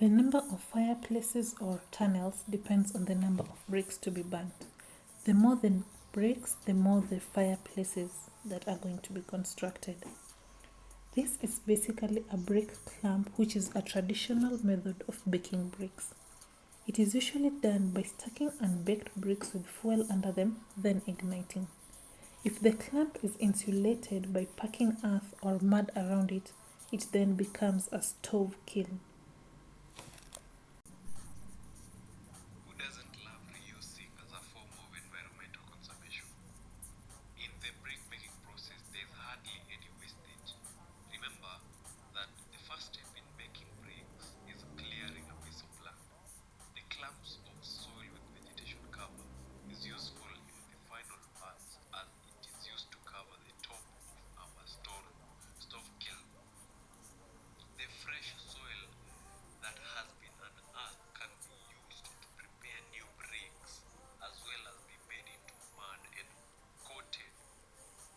The number of fireplaces or tunnels depends on the number of bricks to be burnt. The more the bricks, the more the fireplaces that are going to be constructed. This is basically a brick clamp, which is a traditional method of baking bricks. It is usually done by stacking unbaked bricks with fuel under them, then igniting. If the clamp is insulated by packing earth or mud around it, it then becomes a stove kiln. Who doesn't love reusing as a form of environmental conservation? In the brick-making process, there is hardly any wastage. Remember that the first step in making bricks is clearing a piece of land. The clumps of soil with vegetation cover is useful in the final parts as it is used to cover the top of our stove kiln. The fresh soil that has been unearthed can be used to prepare new bricks as well as be made into mud and coated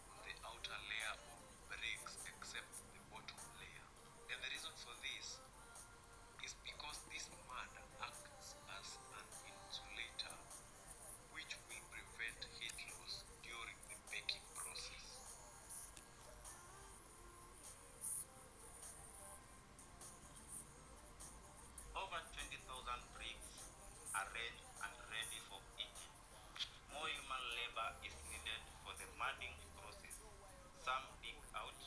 on the outer layer of bricks except the bottom layer. And the reason for this is because this mud acts as an insulator which will prevent heat loss during the baking process. Over 20,000 bricks are arranged and ready for eating. More human labor is needed for the mudding process. Some dig out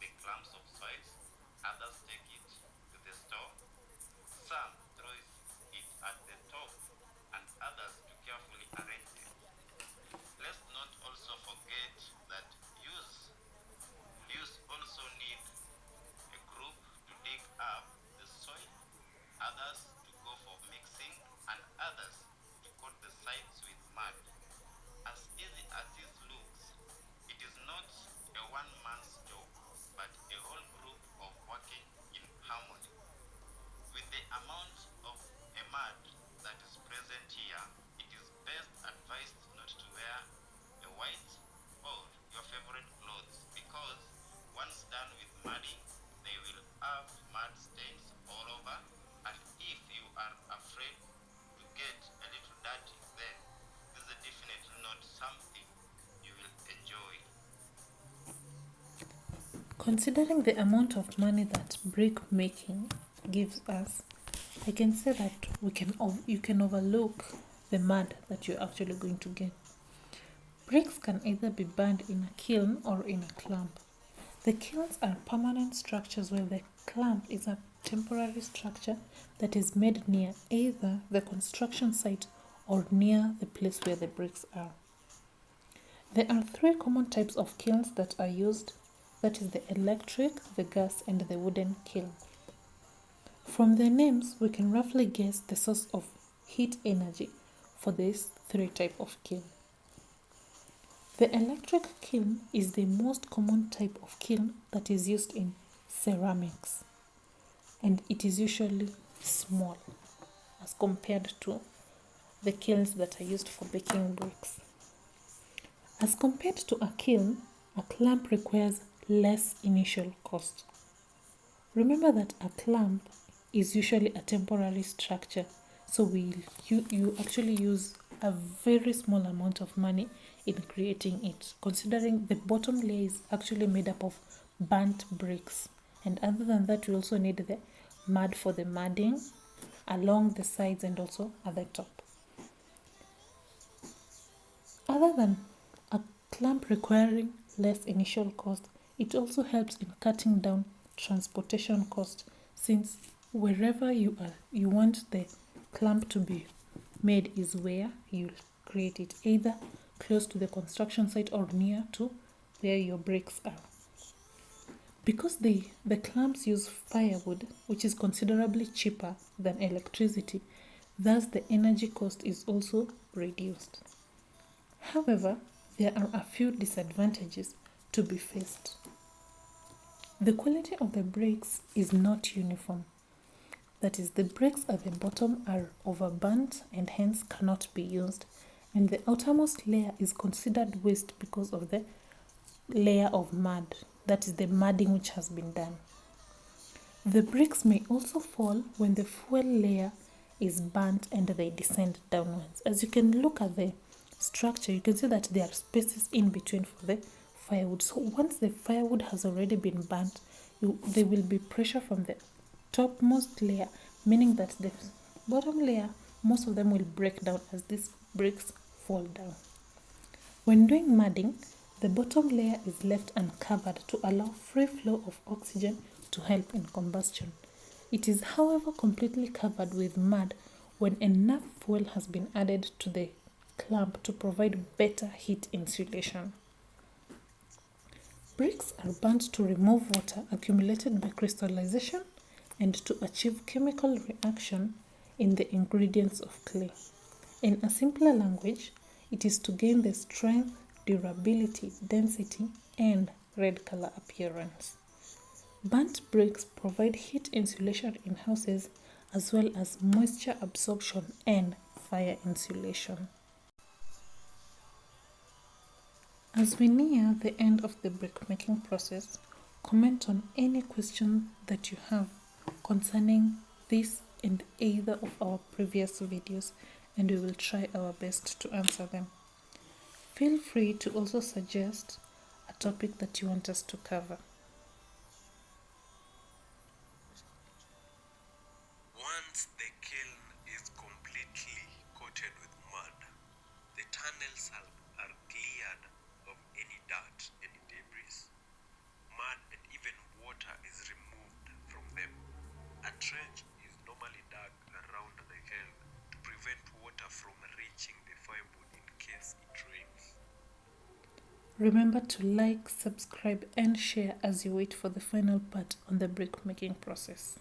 the clumps of soil, others take it to the store, some throw it at the top, and others to carefully arrange them. Let's not also forget that use also need a group to dig up the soil, others to go for mixing, and others to coat the sides with mud. As easy as this looks, it is not a one-man's job, but a whole group of working in harmony. With the amount of mud that is present here, it is best advised not to wear a white or your favorite clothes because once done with mudding, they will have mud stains all over, and if you are afraid to get a little dirty, then this is definitely not something you will enjoy. Considering the amount of money that brick making gives us, I can say that you can overlook the mud that you're actually going to get. Bricks can either be burned in a kiln or in a clamp. The kilns are permanent structures while the clamp is a temporary structure that is made near either the construction site or near the place where the bricks are. There are three common types of kilns that are used, that is the electric, the gas, and the wooden kiln. From their names, we can roughly guess the source of heat energy for these three types of kiln. The electric kiln is the most common type of kiln that is used in ceramics, and it is usually small as compared to the kilns that are used for baking bricks. As compared to a kiln, a clamp requires less initial cost. Remember that a clamp is usually a temporary structure, so you actually use a very small amount of money in creating it, considering the bottom layer is actually made up of burnt bricks, and other than that we also need the mud for the mudding along the sides and also at the top. Other than a clamp requiring less initial cost, it also helps in cutting down transportation cost, since wherever you want the clamp to be made is where you'll create it, either close to the construction site or near to where your bricks are. Because the clamps use firewood, which is considerably cheaper than electricity, thus the energy cost is also reduced. However, there are a few disadvantages to be faced. The quality of the bricks is not uniform. That is, the bricks at the bottom are overburnt and hence cannot be used, and the outermost layer is considered waste because of the layer of mud, that is the mudding which has been done. The bricks may also fall when the fuel layer is burnt and they descend downwards. As you can look at the structure, you can see that there are spaces in between for the firewood. So once the firewood has already been burnt, there will be pressure from the topmost layer, meaning that the bottom layer, most of them will break down as these bricks fall down. When doing mudding, the bottom layer is left uncovered to allow free flow of oxygen to help in combustion. It is, however, completely covered with mud when enough fuel has been added to the clamp to provide better heat insulation. Bricks are burnt to remove water accumulated by crystallization and to achieve chemical reaction in the ingredients of clay. In a simpler language, it is to gain the strength, durability, density, and red color appearance. Burnt bricks provide heat insulation in houses as well as moisture absorption and fire insulation. As we near the end of the brickmaking process, comment on any question that you have concerning this and either of our previous videos, and we will try our best to answer them. Feel free to also suggest a topic that you want us to cover. Once the kiln is completely coated with mud, the tunnels are cleared of any dirt, any debris. Mud and even water is removed from them. A trench is normally dug around the kiln to prevent water from reaching the firewood in case it rains. Remember to like, subscribe, and share as you wait for the final part on the brickmaking process.